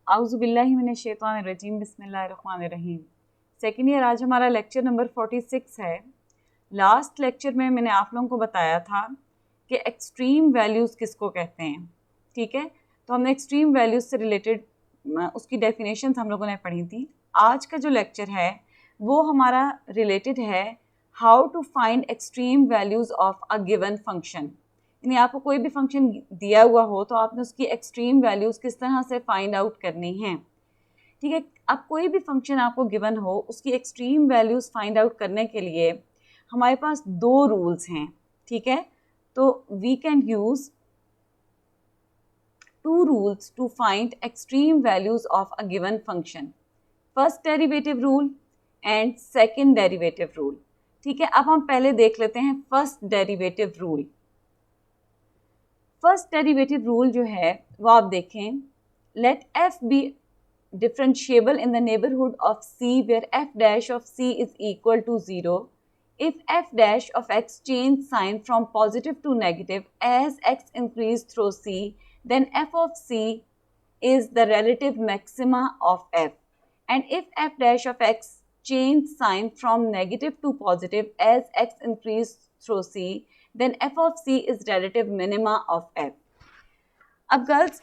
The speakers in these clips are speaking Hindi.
आउज़ुबिल्लाहि मिनश्शैतानिर्रजीम बिस्मिल्लाहिर्रहमानिर्रहीम। सेकेंड ईयर, आज हमारा लेक्चर नंबर 46 है। लास्ट लेक्चर में मैंने आप लोगों को बताया था कि एक्सट्रीम वैल्यूज़ किसको कहते हैं। ठीक है, तो हमने एक्सट्रीम वैल्यूज़ से रिलेटेड उसकी डेफिनेशंस हम लोगों ने पढ़ी थी। आज का जो लेक्चर है वो हमारा रिलेटेड है how to find extreme values of a given function. यानी आपको कोई भी फंक्शन दिया हुआ हो तो आपने उसकी एक्सट्रीम वैल्यूज़ किस तरह से फाइंड आउट करनी है। ठीक है, अब कोई भी फंक्शन आपको गिवन हो उसकी एक्सट्रीम वैल्यूज़ फाइंड आउट करने के लिए हमारे पास दो रूल्स हैं। ठीक है, तो we can use two rules to find extreme values of a given function, first derivative rule and second derivative rule. ठीक है, अब हम पहले देख लेते हैं first derivative rule. First derivative rule जो है वो आप देखें, let f be differentiable in the neighbourhood of c where f dash of c is equal to 0 if f dash of x change sign from positive to negative as x increase through c, then f of c is the relative maxima of f, and if f dash of x change sign from negative to positive as x increase through c, then f of c is relative minima of f. अब गर्ल्स,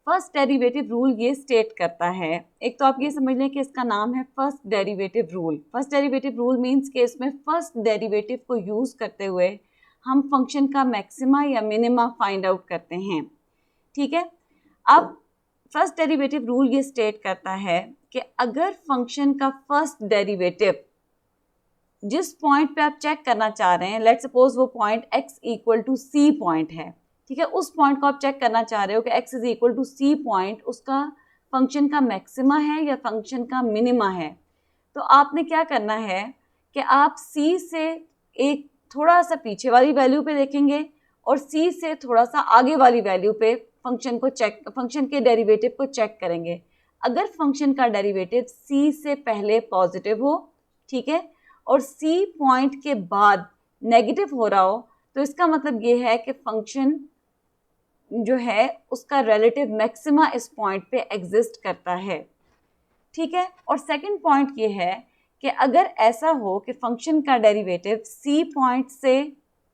फर्स्ट डेरिवेटिव रूल ये स्टेट करता है, एक तो आप ये समझ लें कि इसका नाम है first derivative rule. First derivative rule means कि इसमें फर्स्ट डेरिवेटिव को यूज़ करते हुए हम फंक्शन का मैक्सिमा या मिनिमा फाइंड आउट करते हैं। ठीक है, अब फर्स्ट डेरिवेटिव रूल ये स्टेट करता है कि अगर फंक्शन का फर्स्ट डेरिवेटिव जिस पॉइंट पे आप चेक करना चाह रहे हैं, लेट सपोज वो point x equal to c point है। ठीक है, उस पॉइंट को आप चेक करना चाह रहे हो कि x is equal to c point उसका फंक्शन का मैक्सिमा है या फंक्शन का मिनिमा है। तो आपने क्या करना है कि आप c से एक थोड़ा सा पीछे वाली वैल्यू पे देखेंगे और c से थोड़ा सा आगे वाली वैल्यू पे फंक्शन के डेरिवेटिव को चेक करेंगे। अगर फंक्शन का डेरिवेटिव c से पहले पॉजिटिव हो, ठीक है, और c पॉइंट के बाद नेगेटिव हो रहा हो, तो इसका मतलब ये है कि फंक्शन जो है उसका रिलेटिव मैक्सिमा इस पॉइंट पे एग्जिस्ट करता है। ठीक है, और सेकंड पॉइंट ये है कि अगर ऐसा हो कि फंक्शन का डेरिवेटिव c पॉइंट से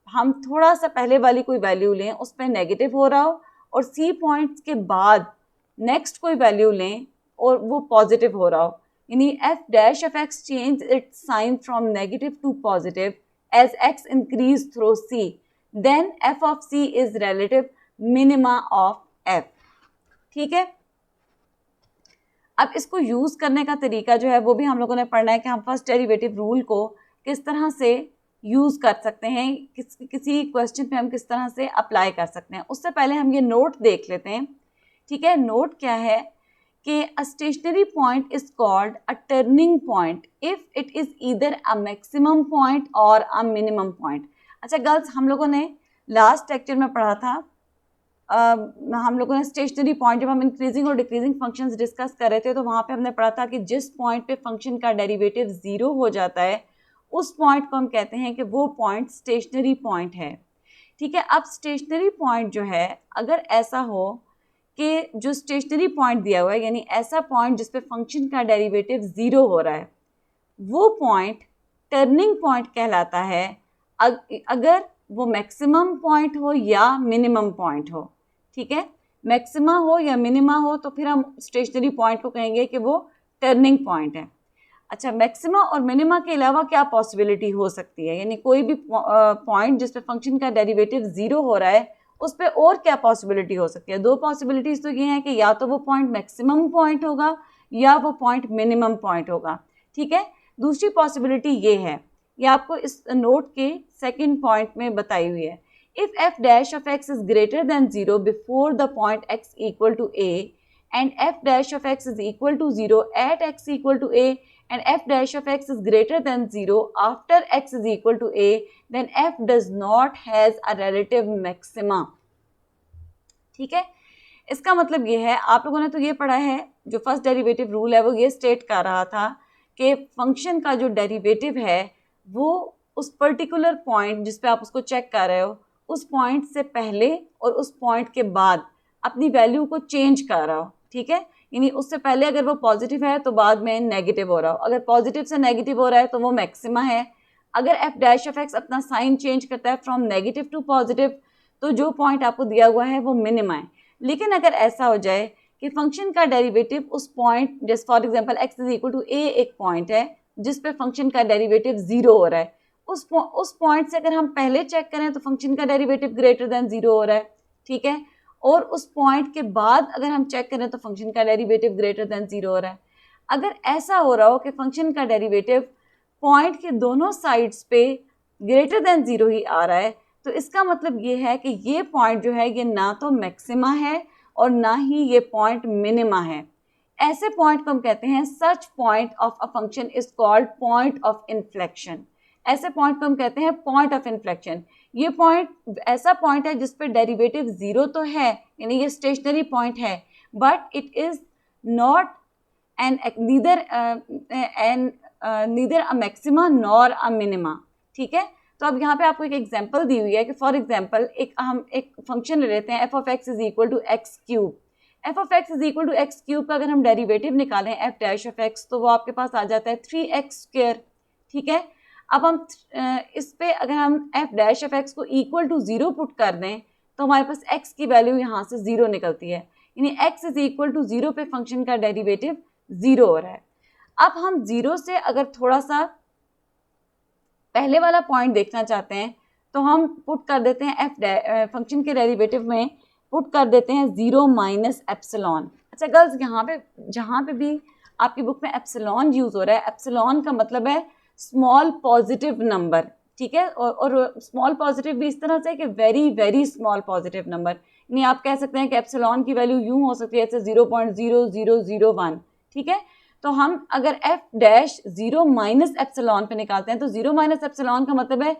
हम थोड़ा सा पहले वाली कोई वैल्यू लें उस पर नेगेटिव हो रहा हो और c पॉइंट के बाद नेक्स्ट कोई वैल्यू लें और वो पॉजिटिव हो रहा हो, यानी f dash of x change its sign from negative to positive as x increase through c, then f of c is relative minima of f। ठीक है, अब इसको यूज करने का तरीका जो है वो भी हम लोगों ने पढ़ना है कि हम फर्स्ट डेरिवेटिव रूल को किस तरह से यूज कर सकते हैं, किसी क्वेश्चन पे हम किस तरह से अप्लाई कर सकते हैं। उससे पहले हम ये नोट देख लेते हैं। ठीक है, नोट क्या है कि a stationary point is called a turning point if it is either a maximum point और अ मिनिमम पॉइंट। अच्छा गर्ल्स, हम लोगों ने लास्ट लेक्चर में पढ़ा था, हम लोगों ने स्टेशनरी पॉइंट, जब हम इंक्रीजिंग और डिक्रीजिंग फंक्शंस डिस्कस कर रहे थे तो वहाँ पे हमने पढ़ा था कि जिस पॉइंट पे फंक्शन का डेरिवेटिव 0 हो जाता है उस पॉइंट को हम कहते हैं कि वो पॉइंट स्टेशनरी पॉइंट है। ठीक है, अब स्टेशनरी पॉइंट जो है, अगर ऐसा हो कि जो स्टेशनरी पॉइंट दिया हुआ है, यानी ऐसा पॉइंट जिस पे फंक्शन का डेरिवेटिव 0 हो रहा है, वो पॉइंट टर्निंग पॉइंट कहलाता है अगर वो मैक्सिमम पॉइंट हो या मिनिमम पॉइंट हो। ठीक है, मैक्सिमा हो या मिनिमा हो तो फिर हम स्टेशनरी पॉइंट को कहेंगे कि वो टर्निंग पॉइंट है। अच्छा, मैक्सिमा और मिनिमा के अलावा क्या पॉसिबिलिटी हो सकती है, यानी कोई भी पॉइंट जिस पे फंक्शन का डेरिवेटिव 0 हो रहा है उस पर और क्या पॉसिबिलिटी हो सकती है। दो पॉसिबिलिटीज तो ये हैं कि या तो वो पॉइंट मैक्सिमम पॉइंट होगा या वो पॉइंट मिनिमम पॉइंट होगा। ठीक है, दूसरी पॉसिबिलिटी ये है, ये आपको इस नोट के सेकंड पॉइंट में बताई हुई है। If f dash of x is greater than 0 before the point x equal to a and f dash of x is equal to 0 at x equal to a and f dash of x is greater than 0 after x is equal to a, then f does not has a relative maxima। ठीक है, इसका मतलब ये है, आप लोगों ने तो ये पढ़ा है, जो फर्स्ट डेरिवेटिव रूल है वो ये स्टेट कर रहा था कि फंक्शन का जो डेरिवेटिव है वो उस पर्टिकुलर पॉइंट जिस पे आप उसको चेक कर रहे हो उस पॉइंट से पहले और उस पॉइंट के बाद अपनी वैल्यू को चेंज कर रहा हो, ठीक है, यानी उससे पहले अगर वो पॉजिटिव है तो बाद में नेगेटिव हो रहा हो, अगर पॉजिटिव से नेगेटिव हो रहा है तो वो मैक्सिमा है। अगर एफ डैश ऑफ एक्स अपना साइन चेंज करता है फ्रॉम नेगेटिव टू पॉजिटिव तो जो पॉइंट आपको दिया हुआ है वो मिनिमा है। लेकिन अगर ऐसा हो जाए कि फंक्शन का डेरिवेटिव उस पॉइंट, जैसे for example x is equal to a एक पॉइंट है जिस पे फंक्शन का डेरिवेटिव 0 हो रहा है, उस पॉइंट से अगर हम पहले चेक करें तो फंक्शन का डेरिवेटिव ग्रेटर देन 0 हो रहा है, ठीक है, और उस पॉइंट के बाद अगर हम चेक करें तो फंक्शन का डेरिवेटिव ग्रेटर देन 0 हो रहा है। अगर ऐसा हो रहा हो कि फंक्शन का डेरिवेटिव पॉइंट के दोनों साइड्स पे ग्रेटर देन 0 ही आ रहा है तो इसका मतलब ये है कि ये पॉइंट जो है ये ना तो मैक्सिमा है और ना ही ये पॉइंट मिनिमा है। ऐसे पॉइंट को हम कहते हैं such point of a function is called point of inflection. ऐसे पॉइंट को हम कहते हैं पॉइंट ऑफ इन्फ्लेक्शन। ये पॉइंट ऐसा पॉइंट है जिस पे डेरिवेटिव 0 तो है, यानी ये स्टेशनरी पॉइंट है, but it is not an neither a maxima nor a minima, ठीक है। तो अब यहाँ पे आपको एक एग्जांपल दी हुई है कि फॉर एग्जांपल हम एक फंक्शन ले लेते हैं f of x is equal to x cube. F of x is equal to x cube का अगर हम डेरिवेटिव निकालें एफ डैश ऑफ एक्स तो वो आपके पास आ जाता है 3x², ठीक है। अब हम इस पे अगर हम एफ डैश ऑफ एक्स को इक्वल टू 0 पुट कर दें तो हमारे पास x की वैल्यू यहाँ से 0 निकलती है, यानी x इज इक्वल टू 0 पे फंक्शन का डेरिवेटिव 0 हो रहा है। अब हम 0 से अगर थोड़ा सा पहले वाला पॉइंट देखना चाहते हैं तो हम पुट कर देते हैं फंक्शन के डेरिवेटिव में पुट कर देते हैं 0 माइनस एप्सिलॉन। अच्छा गर्ल्स, यहाँ पे जहाँ पे भी आपकी बुक में एप्सिलॉन यूज हो रहा है, एप्सिलॉन का मतलब है स्मॉल पॉजिटिव नंबर, ठीक है, और स्मॉल पॉजिटिव भी इस तरह से कि very very small positive number, यानी आप कह सकते हैं कि एप्सिलॉन की वैल्यू यूं हो सकती है जैसे 0.0001, ठीक है। तो हम अगर एफ डैश 0 माइनस एप्सिलॉन पे निकालते हैं तो 0 माइनस एप्सिलॉन का मतलब है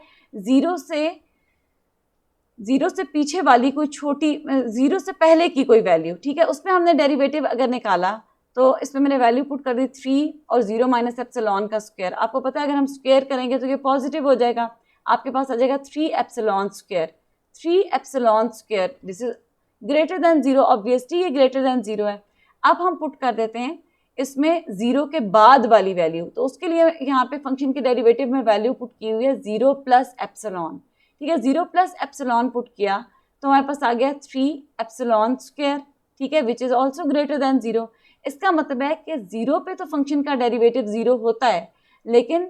जीरो से पीछे वाली कोई छोटी, 0 से पहले की कोई वैल्यू, ठीक है, उसमें हमने डेरिवेटिव अगर निकाला तो इसमें मैंने वैल्यू पुट कर दी 3 और 0 माइनस एप्सिलॉन का स्क्वायर। आपको पता है अगर हम स्क्वायर करेंगे तो ये पॉजिटिव हो जाएगा, आपके पास आ जाएगा 3 epsilon square. 3 epsilon square this is greater than 0, obviously ये ग्रेटर देन 0 है। अब हम पुट कर देते हैं इसमें 0 के बाद वाली वैल्यू, तो उसके लिए यहाँ पे फंक्शन के डेरिवेटिव में वैल्यू पुट की हुई है 0 प्लस एप्सिलॉन, ठीक है। 0 प्लस एप्सिलॉन पुट किया तो हमारे पास आ गया 3 एप्सिलॉन स्क्वायर, ठीक है, which is also greater than 0। इसका मतलब है कि 0 पे तो फंक्शन का डेरिवेटिव 0 होता है, लेकिन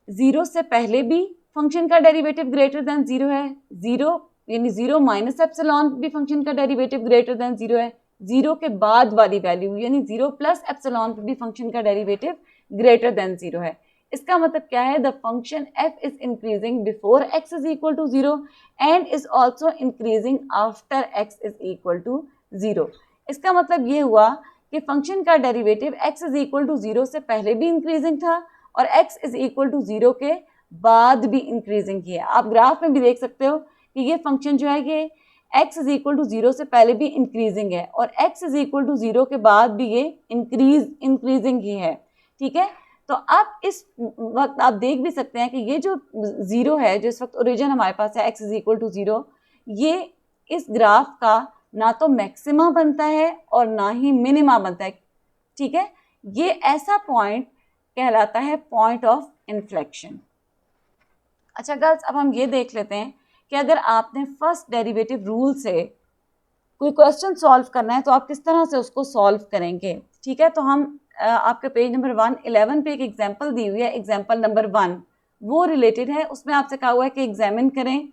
0 से पहले भी फंक्शन का डेरिवेटिव ग्रेटर देन 0 है, 0 यानी 0 माइनस एप्सिलॉन भी फंक्शन का डेरिवेटिव ग्रेटर देन 0 है, 0 के बाद वाली वैल्यू यानी 0 प्लस एप्सिलॉन पे भी फंक्शन का डेरिवेटिव ग्रेटर देन 0 है। इसका मतलब क्या है, the function f is increasing before x is equal to 0 and is also increasing after x is equal to 0। इसका मतलब ये हुआ कि फंक्शन का derivative x is equal to 0 से पहले भी इंक्रीजिंग था और x इज इक्वल टू 0 के बाद भी इंक्रीजिंग ही है। आप ग्राफ में भी देख सकते हो कि ये फंक्शन जो है ये x इज इक्वल टू 0 से पहले भी इंक्रीजिंग है और x इज इक्वल टू 0 के बाद भी ये इंक्रीजिंग ही है, ठीक है। तो अब इस वक्त आप देख भी सकते हैं कि ये जो 0 है, जो इस वक्त ओरिजिन हमारे पास है x इज इक्वल टू 0, ये इस ग्राफ का ना तो मैक्सिमा बनता है और ना ही मिनिमा बनता है, ठीक है। ये ऐसा पॉइंट कहलाता है पॉइंट ऑफ इन्फ्लेक्शन। अच्छा गर्ल्स, अब हम ये देख लेते हैं कि अगर आपने फर्स्ट डेरिवेटिव रूल से कोई क्वेश्चन सॉल्व करना है तो आप किस तरह से उसको सॉल्व करेंगे, ठीक है। तो हम आपके पेज नंबर 111 पे एक एग्जांपल दी हुई है, एग्जांपल नंबर 1 वो रिलेटेड है, उसमें आपसे कहा हुआ है कि एग्जामिन करें।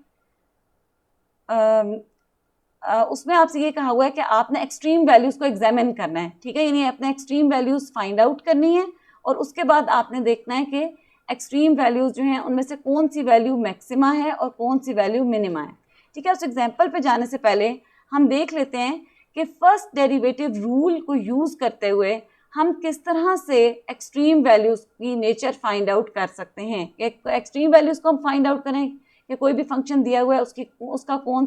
उसमें आपसे ये कहा हुआ है कि आपने एक्सट्रीम वैल्यूज़ को एग्जामिन करना है, ठीक है, यानी अपने एक्सट्रीम वैल्यूज़ फाइंड आउट करनी है और उसके बाद आपने देखना है कि एक्सट्रीम वैल्यूज़ जो हैं उनमें से कौन सी वैल्यू मैक्सिमा है और कौन सी वैल्यू मिनिमा है, ठीक है। उस एग्जाम्पल पे जाने से पहले हम देख लेते हैं कि फर्स्ट डेरिवेटिव रूल को यूज़ करते हुए हम किस तरह से एक्सट्रीम वैल्यूज़ की नेचर फाइंड आउट कर सकते हैं। एक्सट्रीम वैल्यूज़ को हम फाइंड आउट करें कि कोई भी फंक्शन दिया हुआ है उसका कौन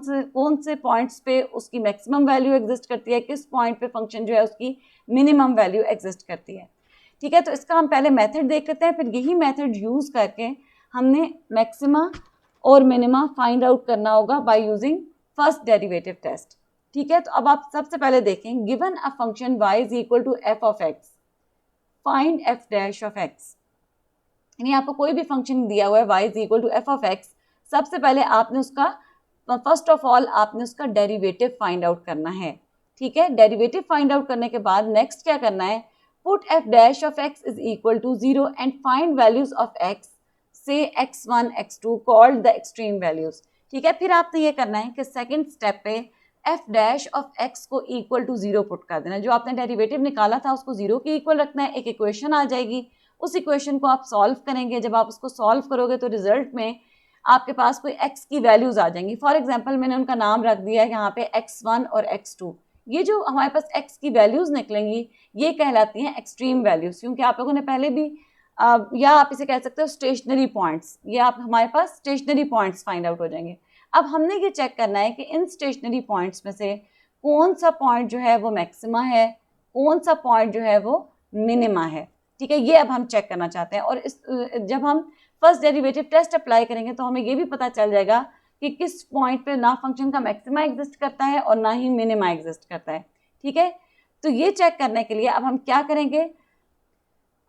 से पॉइंट्स पे उसकी मैक्सिमम वैल्यू एग्जिस्ट करती है, किस पॉइंट पे फंक्शन जो है उसकी मिनिमम वैल्यू एग्जिस्ट करती है, ठीक है। तो इसका हम पहले मेथड देख लेते हैं, फिर यही मेथड यूज़ करके हमने मैक्सिमा और मिनिमा फाइंड आउट करना होगा by using first derivative test, ठीक है, तो अब आप सबसे पहले देखें, given a function y is equal to f of x, find f dash of x. यानी आपको कोई भी फंक्शन दिया हुआ है y is equal to f of x, सबसे पहले आपने उसका फर्स्ट ऑफ ऑल आपने उसका डेरिवेटिव फाइंड आउट करना है। ठीक है, डेरिवेटिव फाइंड आउट करने के बाद नेक्स्ट क्या करना है, put f dash of x is equal to 0 and find values of x से x1 x2 called the extreme values. ठीक है, फिर आपने ये करना है कि सेकंड स्टेप पे एफ डैश ऑफ एक्स को इक्वल टू 0 पुट कर देना है। जो आपने डेरिवेटिव निकाला था उसको 0 के इक्वल रखना है, एक इक्वेशन आ जाएगी, उस इक्वेशन को आप सॉल्व करेंगे। जब आप उसको सॉल्व करोगे तो रिजल्ट में आपके पास कोई x की वैल्यूज आ जाएंगी। फॉर एग्जांपल मैंने उनका नाम रख दिया है यहाँ पे x1 और x2। ये जो हमारे पास x की वैल्यूज निकलेंगी ये कहलाती हैं एक्सट्रीम वैल्यूज, क्योंकि आप लोगों ने पहले भी या आप इसे कह सकते हो स्टेशनरी पॉइंट्स, ये आप हमारे पास स्टेशनरी पॉइंट्स फाइंड आउट हो जाएंगे। अब हमने ये चेक करना है कि इन स्टेशनरी पॉइंट्स में से कौन सा पॉइंट जो है वो मैक्सिमा है, कौन सा पॉइंट जो है वो मिनिमा है। ठीक है, ये अब हम चेक करना चाहते हैं। और जब हम फर्स्ट डेरिवेटिव टेस्ट अप्लाई करेंगे तो हमें ये भी पता चल जाएगा कि किस पॉइंट पे ना फंक्शन का मैक्सिमा एग्जिस्ट करता है और ना ही मिनिमा एग्जिस्ट करता है। ठीक है, तो ये चेक करने के लिए अब हम क्या करेंगे,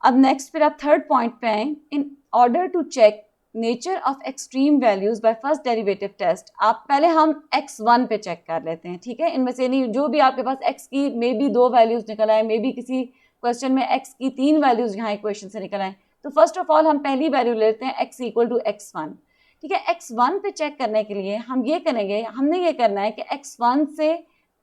अब नेक्स्ट फिर आप थर्ड पॉइंट पे आए, in order to check nature of extreme values by first derivative test. आप पहले हम x1 पे चेक कर लेते हैं। ठीक है, इनमें से नहीं जो भी आपके पास x की मे बी 2 वैल्यूज निकल आए, मे बी किसी क्वेश्चन में x की 3 वैल्यूज यहाँ इक्वेशन से निकल आए, तो फर्स्ट ऑफ ऑल हम पहली वैल्यू लेते हैं x इक्वल टू x1। ठीक है, x1 पे चेक करने के लिए हम ये करेंगे, हमने ये करना है कि x1 से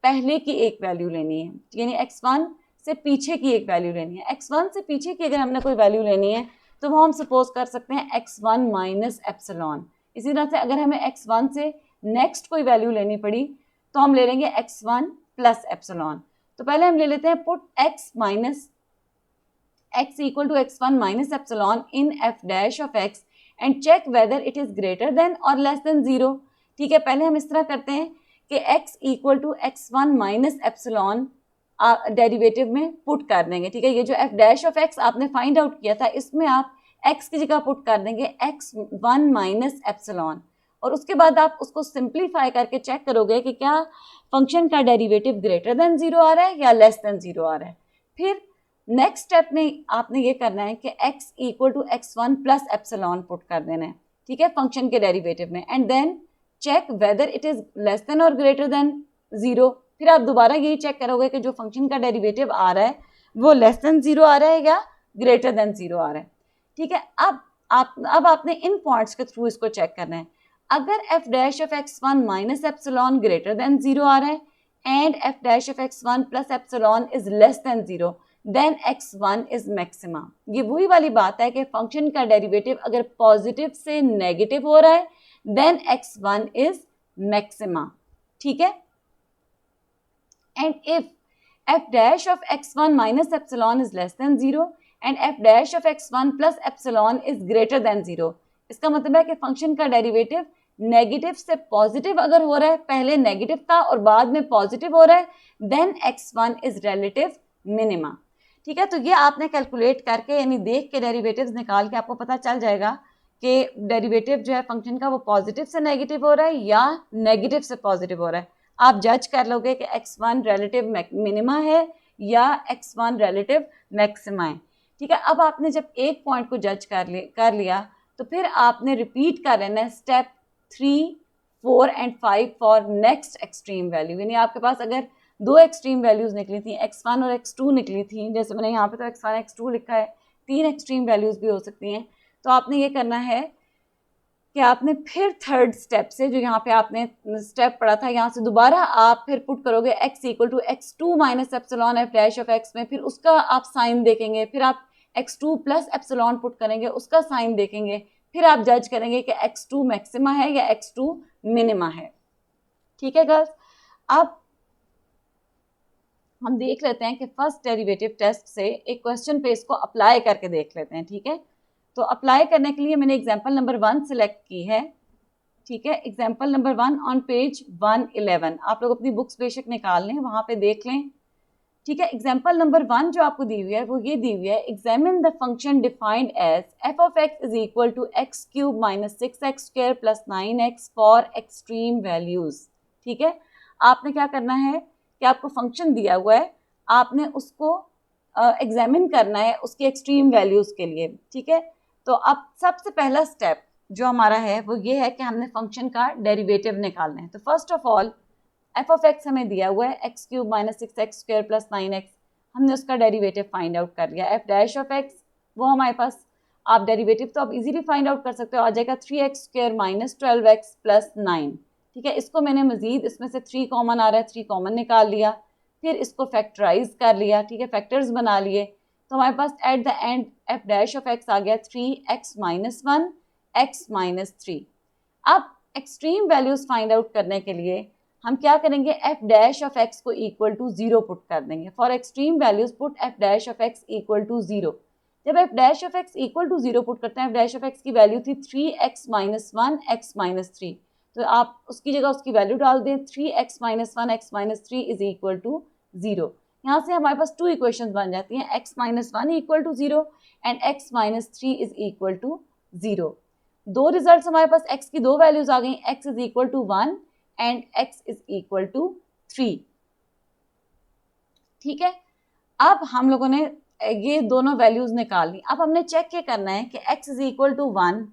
पहले की एक वैल्यू लेनी है, यानी x1 से पीछे की एक वैल्यू लेनी है। x1 से पीछे की अगर हमने कोई वैल्यू लेनी है तो वो हम सपोज कर सकते हैं x1 माइनस एप्सिलॉन। इसी तरह से अगर हमें x1 से नेक्स्ट कोई वैल्यू लेनी पड़ी तो हम ले लेंगे x1 प्लस एप्सिलॉन। तो पहले हम ले लेते हैं put x minus x equal to x1 minus epsilon in f dash of x and check whether it is greater than और लेस देन 0। ठीक है, पहले हम इस तरह करते हैं कि x equal to x1 minus epsilon derivative में पुट कर देंगे। ठीक है, ये जो f डैश ऑफ x आपने फाइंड आउट किया था इसमें आप x की जगह पुट कर देंगे x1 माइनस एप्सिलॉन, और उसके बाद आप उसको सिंप्लीफाई करके चेक करोगे कि क्या फंक्शन का डेरिवेटिव ग्रेटर देन 0 आ रहा है या लेस देन 0 आ रहा है। फिर नेक्स्ट स्टेप में आपने ये करना है कि x equal to x1 plus epsilon put कर देना है। ठीक है, फंक्शन के डेरिवेटिव में, and then check whether it is less than और ग्रेटर देन 0। फिर आप दोबारा यही चेक करोगे कि जो फंक्शन का डेरिवेटिव आ रहा है वो लेस देन 0 आ रहा है या ग्रेटर देन 0 आ रहा है। ठीक है, अब आपने इन पॉइंट्स के थ्रू इसको चेक करना है। अगर f dash of x1 minus epsilon greater than 0 आ रहा है and f dash of x1 plus epsilon is less than 0 then x1 is maxima. ये वही वाली बात है कि फंक्शन का डेरिवेटिव अगर पॉजिटिव से नेगेटिव हो रहा है देन x1 इज मैक्सिमा। ठीक है, and if f dash of x1 minus epsilon is less than 0 and f dash of x1 plus epsilon is greater than 0, इसका मतलब है कि फंक्शन का डेरिवेटिव नेगेटिव से पॉजिटिव अगर हो रहा है, पहले नेगेटिव था और बाद में पॉजिटिव हो रहा है, then x1 is relative minima. ठीक है, तो ये आपने कैलकुलेट करके यानी देख के डेरिवेटिव्स निकाल के आपको पता चल जाएगा कि डेरिवेटिव जो है फंक्शन का वो पॉजिटिव से नेगेटिव हो रहा है या नेगेटिव से पॉजिटिव हो रहा है। आप जज कर लोगे कि x1 रिलेटिव मिनिमा है या x1 रिलेटिव मैक्सिमा है। ठीक है, अब आपने जब एक पॉइंट को जज कर लिया तो फिर आपने रिपीट कर लेना है step 3, 4 and 5 for next extreme value. यानी आपके पास अगर 2 एक्सट्रीम वैल्यूज निकली थी, x1 और x2 निकली थी, जैसे मैंने यहाँ पे तो x1 x2 लिखा है, 3 एक्सट्रीम वैल्यूज भी हो सकती हैं, तो आपने ये करना है कि आपने फिर थर्ड स्टेप से जो यहाँ पे आपने स्टेप पढ़ा था यहाँ से दोबारा आप फिर पुट करोगे x equal to x2 minus epsilon f dash of x में, फिर उसका आप साइन देखेंगे, फिर आप x2 प्लस एप्सिलॉन पुट करेंगे, उसका साइन देखेंगे, फिर आप जज करेंगे कि x2 मैक्सिमा है या x2 मिनिमा है। ठीक है गर्ल्स, अब हम देख लेते हैं कि फर्स्ट डेरिवेटिव टेस्ट से एक क्वेश्चन पे इसको अप्लाई करके देख लेते हैं। ठीक है, तो अप्लाई करने के लिए मैंने एग्जाम्पल नंबर 1 सिलेक्ट की है। ठीक है, एग्जाम्पल नंबर 1 ऑन पेज 111, आप लोग अपनी बुक्स बेशक निकाल लें, वहाँ पे देख लें। ठीक है, एग्जाम्पल नंबर 1 जो आपको दी हुई है वो ये दी हुई है, examine the function defined as f of x is equal to x cube minus 6x square plus 9x for extreme values. ठीक है, आपने क्या करना है कि आपको फंक्शन दिया हुआ है, आपने उसको एग्जामिन करना है उसकी एक्सट्रीम वैल्यूज़ के लिए, ठीक है। तो अब सबसे पहला स्टेप जो हमारा है वो ये है कि हमने फंक्शन का डेरिवेटिव निकालना है। तो first of all F of x हमें दिया हुआ है x cube minus 6x² plus 9x, हमने उसका डेरिवेटिव फाइंड आउट कर लिया। एफ डैश ऑफ एक्स वो हमारे पास, आप डेरिवेटिव तो आप इजीली फाइंड आउट कर सकते हो, आ जाएगा 3x² माइनस 12x प्लस 9, ठीक है। इसको मैंने मजीद इसमें से 3 कॉमन आ रहा है, 3 कॉमन निकाल लिया, फिर इसको फैक्टराइज कर लिया, ठीक है, फैक्टर्स बना लिए। तो हमारे पास at the end F dash of X आ गया 3x माइनस 1 x माइनस 3। अब एक्सट्रीम वैल्यूज फाइंड आउट करने के लिए हम क्या करेंगे, एफ डैश ऑफ एक्स को इक्वल टू 0 पुट कर देंगे। For extreme values put f dash of x equal to 0। जब f dash of x equal to 0 put करते हैं, एफ डैश ऑफ एक्स की वैल्यू थी 3x माइनस 1 x माइनस 3, तो आप उसकी जगह उसकी वैल्यू डाल दें 3x minus 1 x minus 3 is equal to 0। यहाँ से हमारे पास 2 इक्वेशंस बन जाती हैं, x minus 1 equal to 0 and x minus 3 is equal to 0। दो रिजल्ट्स हमारे पास, x की दो वैल्यूज आ गई, x is equal to 1 and x is equal to 3, ठीक है। अब हम लोगों ने ये दोनों वैल्यूज निकाल ली। अब हमने चेक ये करना है कि x is equal to 1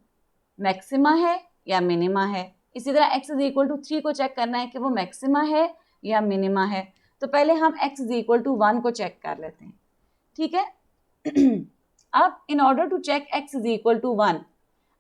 maxima है या मिनिमा है। इसी तरह x इज इक्वल टू 3 को चेक करना है कि वो मैक्सिमा है या मिनिमा है। तो पहले हम x इज इक्वल टू 1 को चेक कर लेते हैं, ठीक है। अब in order to check x is equal to 1,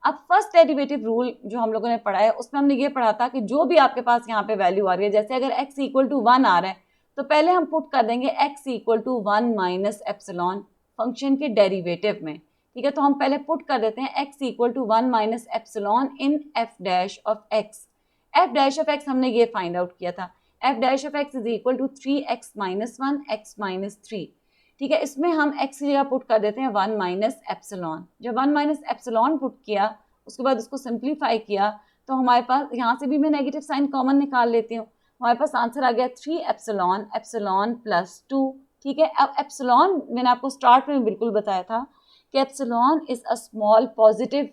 अब फर्स्ट डेरिवेटिव रूल जो हम लोगों ने पढ़ा है उसमें हमने ये पढ़ा था कि जो भी आपके पास यहाँ पे वैल्यू आ रही है, जैसे अगर x इक्वल टू 1 आ रहा है तो पहले हम पुट कर देंगे x equal to 1 minus epsilon function के डेरिवेटिव में, ठीक है। तो हम पहले पुट कर देते हैं x equal to 1 minus epsilon in f dash of x। F dash of x हमने ये फाइंड आउट किया था, f dash of x is equal to 3x minus 1 x minus 3, ठीक है। इसमें हम x की जगह पुट कर देते हैं 1 माइनस एप्सिलॉन। जब 1 माइनस एप्सिलॉन पुट किया उसके बाद उसको सिंप्लीफाई किया तो हमारे पास यहाँ से भी मैं नेगेटिव साइन कॉमन निकाल लेती हूँ, हमारे पास आंसर आ गया 3 एप्सिलॉन एप्सिलॉन प्लस 2, ठीक है। अब एप्सिलॉन मैंने आपको स्टार्ट में बिल्कुल बताया था कि epsilon is a small positive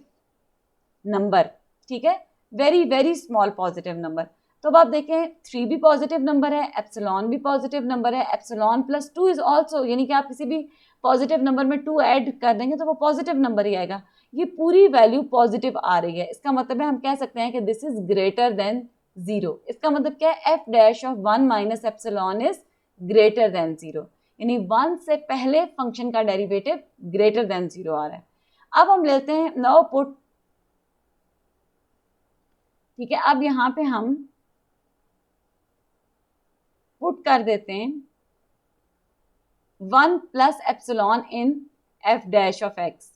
number, ठीक है, very very small positive number. तो अब आप देखें 3 भी पॉजिटिव नंबर है, एप्सिलॉन भी पॉजिटिव नंबर है, एप्सिलॉन प्लस 2 इज ऑल्सो, यानी कि आप किसी भी पॉजिटिव नंबर में 2 ऐड कर देंगे तो वो पॉजिटिव नंबर ही आएगा। ये पूरी वैल्यू पॉजिटिव आ रही है, इसका मतलब है हम कह सकते हैं कि दिस इज ग्रेटर देन 0। इसका मतलब क्या है, f dash of 1 minus epsilon is greater than 0, यानी 1 से पहले फंक्शन का डेरिवेटिव ग्रेटर देन 0 आ रहा है। अब हम लेते हैं नाउ पुट, ठीक है। अब यहाँ पे हम पुट कर देते हैं 1 plus epsilon in f dash of x,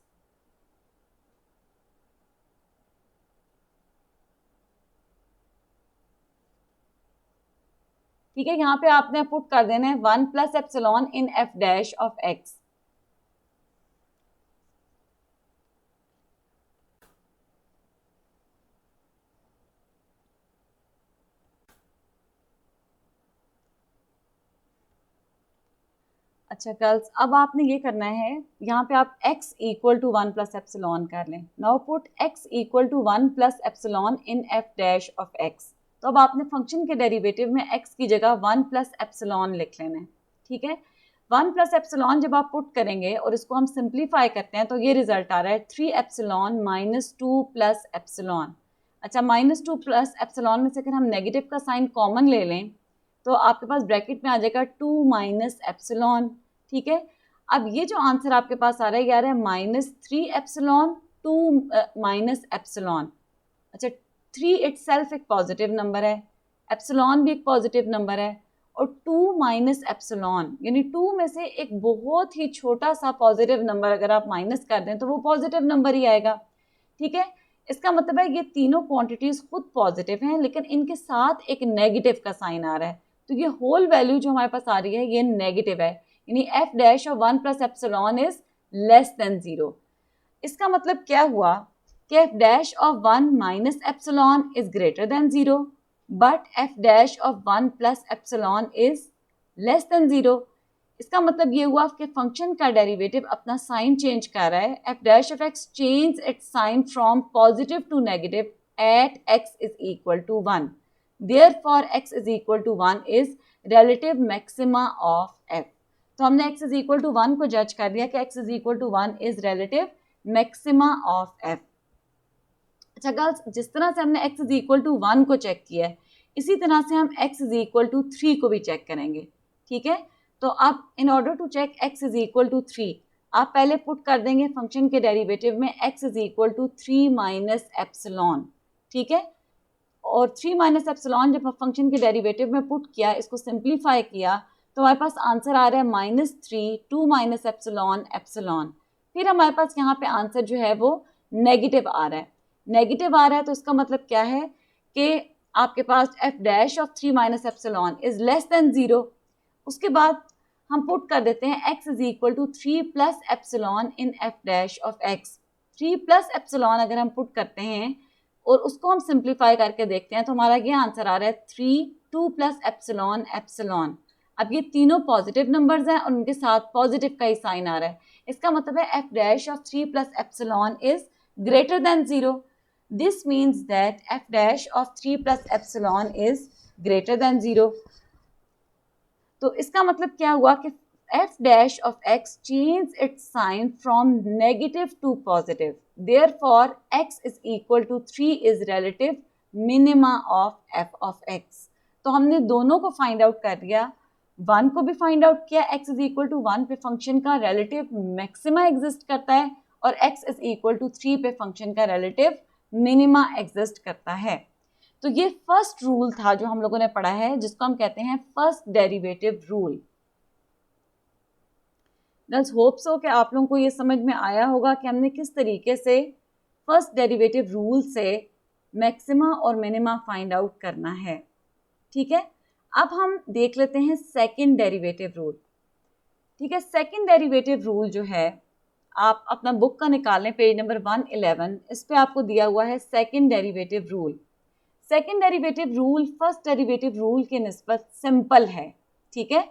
ठीक है। यहाँ पे आपने पुट कर देना है 1 plus epsilon in f dash of x. अच्छा गर्ल्स, अब आपने ये करना है, यहाँ पे आप x equal to 1 plus epsilon कर लें। Now put x equal to 1 plus epsilon in f dash of x। तो अब आपने फंक्शन के डेरिवेटिव में x की जगह 1 प्लस एप्सिलॉन लिख लेना है, ठीक है। 1 प्लस एप्सिलॉन जब आप पुट करेंगे और इसको हम सिंप्लीफाई करते हैं तो ये रिजल्ट आ रहा है 3 एप्सिलॉन माइनस 2 प्लस एप्सिलॉन। अच्छा, माइनस 2 प्लस एप्सिलॉन में से अगर हम नेगेटिव का साइन कॉमन ले लें तो आपके पास ब्रैकेट में आ जाएगा 2 माइनस एप्सिलॉन, ठीक है। अब ये जो आंसर आपके पास आ रहा है, ये आ रहा है -3 एप्सिलॉन 2 माइनस एप्सिलॉन। अच्छा, 3 इटसेल्फ एक पॉजिटिव नंबर है, एप्सिलॉन भी एक पॉजिटिव नंबर है, और 2 माइनस एप्सिलॉन यानी 2 में से एक बहुत ही छोटा सा पॉजिटिव नंबर अगर आप माइनस कर दें तो वो पॉजिटिव नंबर ही आएगा, ठीक है। इसका मतलब है ये तीनों क्वांटिटीज खुद पॉजिटिव हैं लेकिन इनके साथ एक नेगेटिव का साइन आ रहा है, तो ये होल वैल्यू जो हमारे पास आ रही है ये नेगेटिव है, यानी F dash of 1 plus epsilon is less than 0। इसका मतलब क्या हुआ कि F dash of 1 minus epsilon is greater than 0 but F dash of 1 plus epsilon is less than 0। इसका मतलब ये हुआ कि फंक्शन का डेरिवेटिव अपना साइन चेंज कर रहा है, f dash of x change its sign from positive to negative at x is equal to 1। Therefore x is equal to 1 is relative maxima of f. तो हमने x is equal to 1 को जज कर दिया कि x is equal to 1 is relative maxima of f. अच्छा गर्ल्स, जिस तरह से हमने x is equal to 1 को चेक किया है, इसी तरह से हम x is equal to 3 को भी चेक करेंगे. ठीक है, तो अब in order to check x is equal to 3, आप पहले पुट कर देंगे फंक्शन के डेरिवेटिव में x is equal to 3 minus epsilon. ठीक है, और 3 माइनस एप्सिलॉन जब फंक्शन के डेरिवेटिव में पुट किया, इसको सिंप्लीफाई किया, तो हमारे पास आंसर आ रहा है -3 2 माइनस एप्सिलॉन एप्सिलॉन. फिर हमारे पास यहाँ पे आंसर जो है वो नेगेटिव आ रहा है. नेगेटिव आ रहा है तो इसका मतलब क्या है कि आपके पास f dash of 3 minus epsilon is less than 0. उसके बाद हम पुट कर देते हैं x is equal to 3 plus epsilon in f dash of x. 3 plus epsilon अगर हम पुट करते हैं और उसको हम सिंप्लीफाई करके देखते हैं तो हमारा ये आंसर आ रहा है 3 2 प्लस एप्सिलॉन एप्सिलॉन. अब ये तीनों पॉजिटिव नंबर्स हैं और उनके साथ पॉजिटिव का ही साइन आ रहा है. इसका मतलब है f dash of 3 plus epsilon is greater than 0. This means that f dash of 3 plus epsilon is greater than 0. तो इसका मतलब क्या हुआ कि f dash of x change its sign from negative to positive. Therefore, x is equal to 3 is relative minima of f of x. तो हमने दोनों को फाइंड आउट कर दिया. 1 को भी फाइंड आउट किया, x is equal to 1 पे फंक्शन का relative maxima एग्जिस्ट करता है और x is equal to 3 पे फंक्शन का relative मिनिमा एग्जिस्ट करता है. तो ये फर्स्ट रूल था जो हम लोगों ने पढ़ा है, जिसको हम कहते हैं first derivative rule. Girls, hope so कि आप लोगों को ये समझ में आया होगा कि हमने किस तरीके से फर्स्ट डेरिवेटिव रूल से मैक्सिमा और मिनिमा फाइंड आउट करना है. ठीक है, अब हम देख लेते हैं सेकंड डेरिवेटिव रूल. ठीक है, सेकंड डेरिवेटिव रूल जो है, आप अपना बुक का निकाल लें, पेज नंबर 111. इस पे आपको दिया हुआ है second derivative rule. Second derivative rule first derivative rule के निस्बत सिंपल है. ठीक है,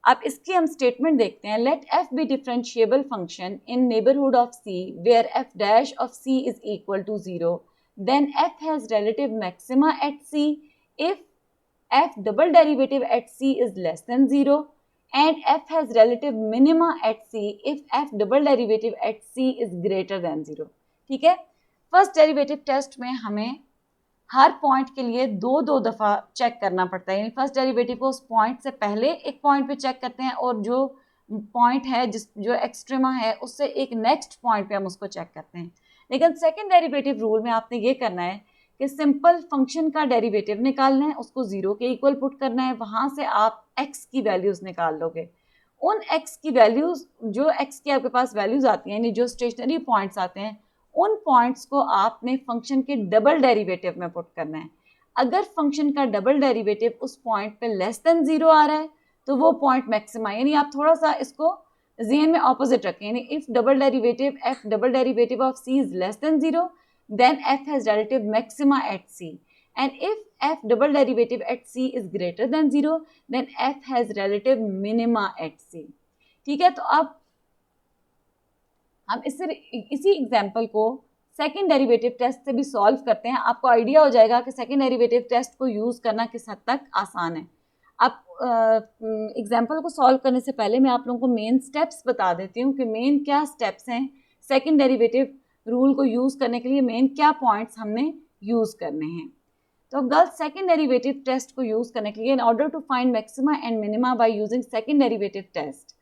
अब इसकी हम स्टेटमेंट देखते हैं. Let f be differentiable function in neighbourhood of c where f dash of c is equal to 0, then f has relative maxima at c if f double derivative at c is less than 0 and f has relative minima at c if f double derivative at c is greater than 0. ठीक है, फर्स्ट डेरिवेटिव टेस्ट में हमें हर पॉइंट के लिए दो दफ़ा चेक करना पड़ता है. यानी फर्स्ट डेरिवेटिव को उस पॉइंट से पहले एक पॉइंट पे चेक करते हैं और जो पॉइंट है जो एक्सट्रीमा है उससे एक नेक्स्ट पॉइंट पे हम उसको चेक करते हैं. लेकिन सेकेंड डेरिवेटिव रूल में आपने ये करना है कि सिंपल फंक्शन का डेरिवेटिव निकालना है, उसको 0 के इक्वल पुट करना है, वहाँ से आप x की वैल्यूज़ निकाल लोगे. उन x की वैल्यूज़, जो x की आपके पास वैल्यूज़ आती हैं, यानी जो स्टेशनरी पॉइंट्स आते हैं, उन पॉइंट्स को आपने फंक्शन के डबल डेरिवेटिव में पुट करना है. अगर फंक्शन का डबल डेरिवेटिव उस पॉइंट पे लेस देन 0 आ रहा है तो वो पॉइंट मैक्सिमा. यानी आप थोड़ा सा इसको ज़हन में ऑपोजिट रखें. यानी if double derivative f double derivative of c is less than 0, then f has relative maxima at c, and if f double derivative at c is greater than 0, then f has relative minima at c. ठीक है, तो अब हम इसी एग्जाम्पल को सेकेंड डेरिवेटिव टेस्ट से भी सॉल्व करते हैं. आपको आइडिया हो जाएगा कि सेकेंड डेरिवेटिव टेस्ट को यूज़ करना किस हद तक आसान है. अब एग्जाम्पल को सॉल्व करने से पहले मैं आप लोगों को मेन स्टेप्स बता देती हूँ कि मेन क्या स्टेप्स हैं सेकेंड डेरिवेटिव रूल को यूज़ करने के लिए. मेन क्या पॉइंट्स हमने यूज़ करने हैं. तो गर्ल्स, सेकेंड डेरिवेटिव टेस्ट को यूज़ करने के लिए in order to find maxima and minima by using second derivative test,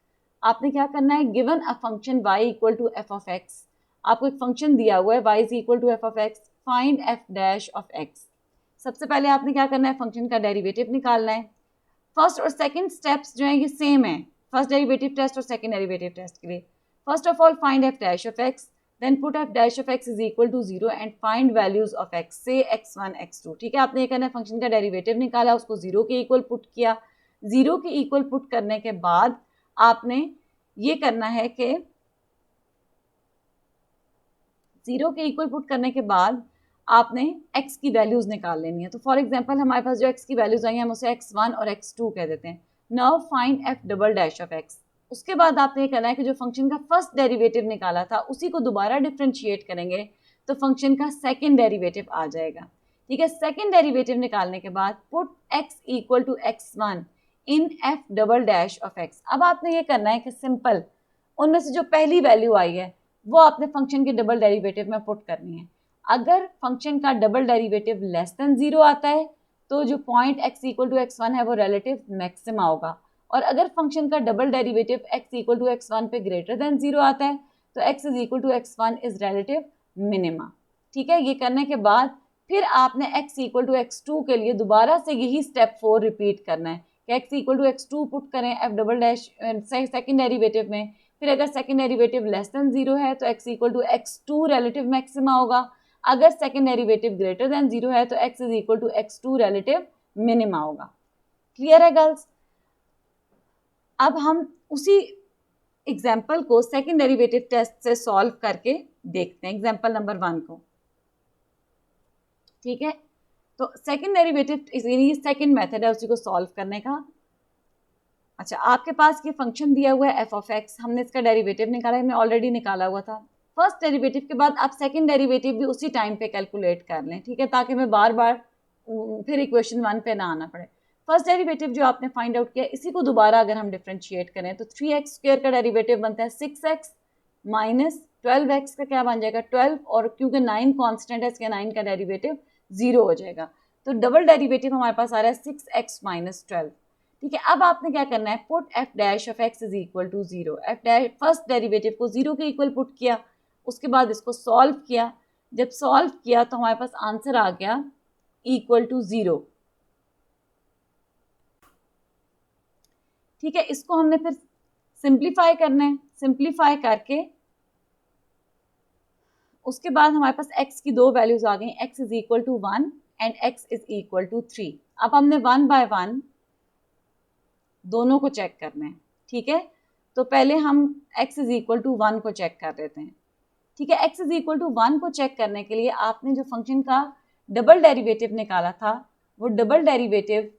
आपने क्या करना है. Given a function y equal to f of x, आपको एक फंक्शन दिया हुआ है y is equal to f of x, find f dash of x. सबसे पहले आपने क्या करना है, फंक्शन का डेरिवेटिव निकालना है. फर्स्ट और सेकेंड स्टेप्स जो हैं ये सेम है फर्स्ट डेरिवेटिव टेस्ट और सेकेंड डेरिवेटिव टेस्ट के लिए. First of all find f dash of x, then put f dash of x is equal to 0 and find values of x, say x1 x2. ठीक है, आपने ये करना है, फंक्शन का डेरिवेटिव निकाला, उसको 0 के इक्वल पुट किया. 0 के इक्वल पुट करने के बाद आपने ये करना है कि 0 के इक्वल पुट करने के बाद आपने x की वैल्यूज़ निकाल लेनी है. तो फॉर एग्जांपल हमारे पास जो x की वैल्यूज़ आई हैं हम उसे x1 और x2 कह देते हैं. Now find f double dash of x. उसके बाद आपने ये करना है कि जो फंक्शन का फर्स्ट डेरिवेटिव निकाला था उसी को दोबारा डिफरेंशिएट करेंगे तो फंक्शन का सेकंड डेरिवेटिव आ जाएगा. ठीक है। सेकंड डेरिवेटिव निकालने के बाद put x equal to x1 in f double dash of x। अब आपने ये करना है कि सिंपल उनमें से जो पहली वैल्यू आई है वो आपने फंक्शन के डबल डेरिवेटिव में पुट करनी है। अगर फंक्शन का डबल डेरिवेटिव लेस देन 0 आता है तो जो point x equal to x1 है वो रिलेटिव मैक्सिमा होगा, और अगर फंक्शन का double derivative x equal to x1 पे ग्रेटर देन 0 आता है तो x is equal to x1 is relative minima. ठीक है। ये करने के बाद फिर आपने x इक्वल टू x2 के लिए दोबारा से यही स्टेप 4 रिपीट करना है कि x equal to x2 put करें f double dash second derivative में। फिर अगर सेकेंड डेरिवेटिव लेस देन 0 है तो x equal to x2 relative maxima होगा, अगर सेकेंड डेरिवेटिव ग्रेटर देन 0 है तो x is equal to x2 relative minima होगा। क्लियर है गर्ल्स? अब हम उसी एग्जाम्पल को सेकेंड डेरिवेटिव टेस्ट से सॉल्व करके देखते हैं, एग्जाम्पल नंबर 1 को। ठीक है। तो सेकेंड डेरिवेटिव यानी सेकेंड मेथड है उसी को सॉल्व करने का। अच्छा, आपके पास ये फंक्शन दिया हुआ है f ऑफ x, हमने इसका डेरिवेटिव निकाला, हमने ऑलरेडी निकाला हुआ था। फर्स्ट डेरिवेटिव के बाद आप सेकंड डेरिवेटिव भी उसी टाइम पे कैलकुलेट कर लें। ठीक है, ताकि मैं बार बार फिर इक्वेशन 1 पे ना आना पड़े। फर्स्ट डेरिवेटिव जो आपने फाइंड आउट किया इसी को दोबारा अगर हम डिफ्रेंशिएट करें तो 3x स्क्वायर का डेरिवेटिव बनता है 6x माइनस 12x का क्या बन जाएगा 12, और क्योंकि 9 कांस्टेंट है इसके 9 का डेरिवेटिव 0 हो जाएगा। तो डबल डेरिवेटिव हमारे पास आ रहा है 6x माइनस 12। ठीक है। अब आपने क्या करना है, put f dash of x is equal to 0। f dash first derivative को 0 के इक्वल पुट किया, उसके बाद इसको सॉल्व किया। जब सॉल्व किया तो हमारे पास आंसर आ गया इक्वल टू 0। ठीक है, इसको हमने फिर सिंप्लीफाई करना है। सिंप्लीफाई करके उसके बाद हमारे पास x की दो वैल्यूज आ गई, x is equal to 1 and x is equal to 3। अब हमने 1 बाय 1 दोनों को चेक करना है। ठीक है, तो पहले हम x इज इक्वल टू 1 को चेक कर देते हैं। ठीक है, x इज इक्वल टू 1 को चेक करने के लिए आपने जो फंक्शन का डबल डेरिवेटिव निकाला था वो डबल डेरिवेटिव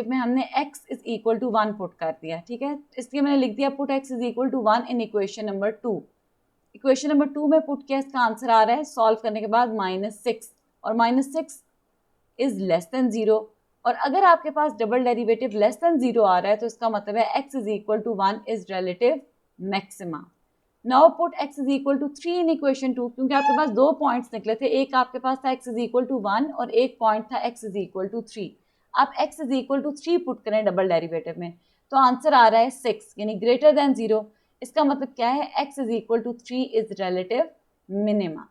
में हमने x is equal to 1 put कर दिया। ठीक है, इसलिए मैंने लिख दिया put x is equal to 1 in equation number 2। Equation number 2 में पुट किया, इसका आंसर आ रहा है सॉल्व करने के बाद -6, और -6 इज लेस देन 0। और अगर आपके पास डबल डेरिवेटिव लेस देन 0 आ रहा है तो इसका मतलब है x is equal to 1 is relative maxima. Now put x is equal to 3 in equation 2, क्योंकि आपके पास दो पॉइंट्स निकले थे, एक आपके पास था x इज इक्वल टू 1 और एक पॉइंट था x इज इक्वल टू 3। आप x is equal to 3 put करें डबल डेरिवेटिव में तो आंसर आ रहा है 6 यानी ग्रेटर देन 0। इसका मतलब क्या है, x is equal to 3 is relative minima.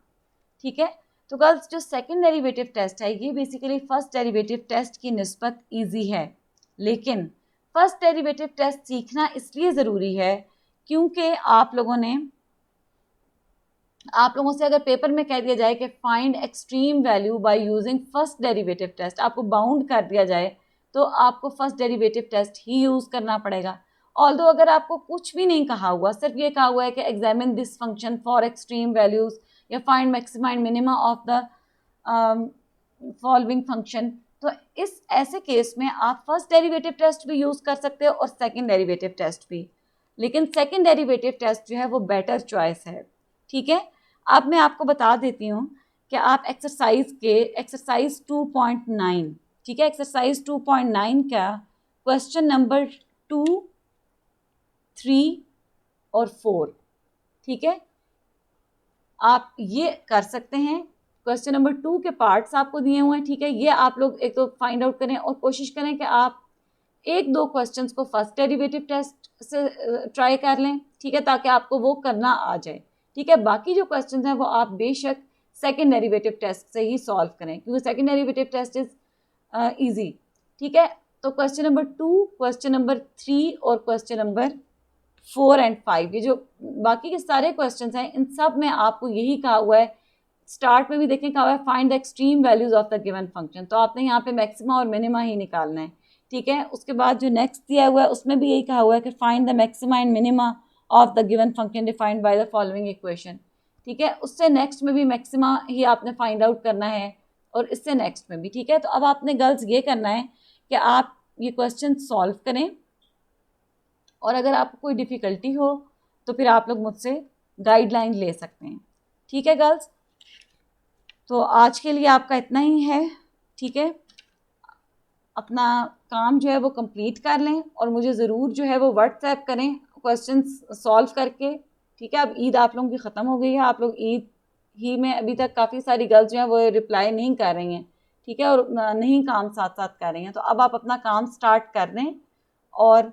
ठीक है, तो गर्ल्स जो सेकंड डेरिवेटिव टेस्ट है ये बेसिकली फर्स्ट डेरिवेटिव टेस्ट की निस्बत इजी है, लेकिन फर्स्ट डेरिवेटिव टेस्ट सीखना इसलिए ज़रूरी है क्योंकि आप लोगों से अगर पेपर में कह दिया जाए कि find extreme value by using first derivative test, आपको बाउंड कर दिया जाए तो आपको फर्स्ट डेरिवेटिव टेस्ट ही यूज़ करना पड़ेगा। ऑल्दो अगर आपको कुछ भी नहीं कहा हुआ, सिर्फ ये कहा हुआ है कि examine this function for extreme values या find maxima and minima of the following function, तो इस ऐसे केस में आप फर्स्ट डेरिवेटिव टेस्ट भी यूज़ कर सकते हो और सेकंड डेरिवेटिव टेस्ट भी, लेकिन सेकंड डेरिवेटिव टेस्ट जो है वो बेटर चॉइस है। ठीक है, अब मैं आपको बता देती हूँ कि आप एक्सरसाइज 2.9, ठीक है, एक्सरसाइज 2.9 का क्वेश्चन नंबर 2, 3 और 4, ठीक है, आप ये कर सकते हैं। क्वेश्चन नंबर 2 के पार्ट्स आपको दिए हुए हैं। ठीक है, ये आप लोग एक तो फाइंड आउट करें और कोशिश करें कि आप एक दो क्वेश्चंस को फर्स्ट डेरिवेटिव टेस्ट से ट्राई कर लें। ठीक है, ताकि आपको वो करना आ जाए। ठीक है, बाकी जो क्वेश्चंस हैं वो आप बेशक सेकंड डेरिवेटिव टेस्ट से ही सॉल्व करें क्योंकि second derivative test is easy. ठीक है, तो क्वेश्चन नंबर 2, क्वेश्चन नंबर 3 और क्वेश्चन नंबर 4 एंड 5, ये जो बाकी के सारे क्वेश्चंस हैं इन सब में आपको यही कहा हुआ है। स्टार्ट में भी देखें कहा हुआ है find the extreme values of the given function, तो आपने यहाँ पे मैक्सिमा और मिनिमा ही निकालना है। ठीक है, उसके बाद जो नेक्स्ट दिया हुआ है उसमें भी यही कहा हुआ है कि find the maxima and minima of the given function defined by the following equation. ठीक है, उससे नेक्स्ट में भी मैक्सिमा ही आपने फाइंड आउट करना है और इससे नेक्स्ट में भी। ठीक है, तो अब आपने गर्ल्स ये करना है कि आप ये क्वेश्चन सॉल्व करें और अगर आपको कोई डिफ़िकल्टी हो तो फिर आप लोग मुझसे गाइडलाइन ले सकते हैं। ठीक है गर्ल्स, तो आज के लिए आपका इतना ही है, ठीक है। अपना काम जो है वो कंप्लीट कर लें और मुझे ज़रूर जो है वो व्हाट्सएप करें क्वेश्चंस सॉल्व करके, ठीक है। अब ईद आप लोगों की ख़त्म हो गई है, आप लोग ईद ही में अभी तक काफ़ी सारी गर्ल्स जो हैं वो रिप्लाई नहीं कर रही हैं, ठीक है, और नहीं काम साथ साथ कर रही हैं। तो अब आप अपना काम स्टार्ट कर दें और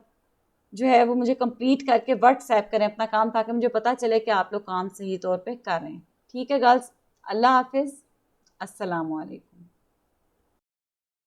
जो है वो मुझे कंप्लीट करके व्हाट्सएप करें अपना काम, ताकि मुझे पता चले कि आप लोग काम सही तौर पे कर रहे हैं, ठीक है गर्ल्स। अल्लाह हाफिज़, अस्सलाम वालेकुम।